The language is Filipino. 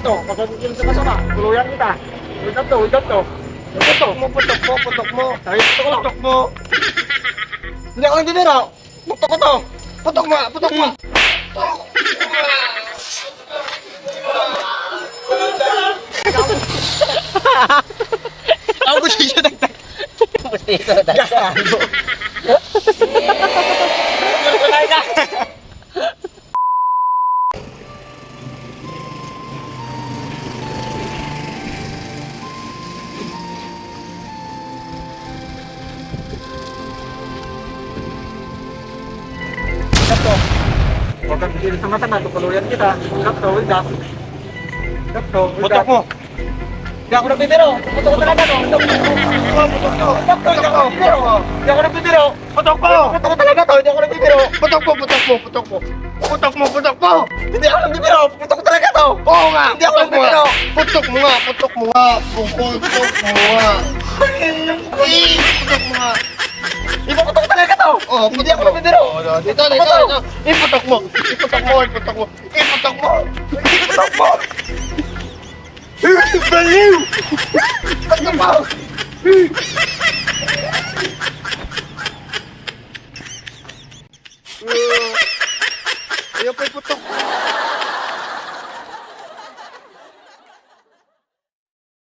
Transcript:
to. Pagkakikin sa kasama, tuluyan kita. Ulitan to, ulitan to. Putok mo, putok mo, putok mo. Ay, putok mo. Hindi ako hindi nila. Putok ko to. Putok mo, putok mo. Ako gusto siya dagdag. Gusto ito, dagdag. Pagkakikin sa kasama, tuluyan kita. Ulitan to, ulitan. Ulitan to, ulitan. Putok mo. Hindi ako nagbibiro. Putok ko talaga to. Putok ko. Putok ko. Hindi ako nagbibiro. Hindi ako nagbibiro. Putok mo. Putok ko talaga to. Hindi ako nagbibiro. Putok mo, putok mo, putok mo. Putok mo, putok mo. Hindi ako nagbibiro. Putok ko talaga to. Oo nga. Hindi ako putok mo nga. nagbibiro. Putok mo nga, putok mo nga. Putok mo nga. Putok mo nga. Ipuputok ko talaga to. Oh, Hindi ako nagbibiro. Dito, dito, dito. Iputok mo. Iputok mo, iputok mo. Iputok mo. Iputok mo. Baliw! Iputok mo. Ayaw pa iputok.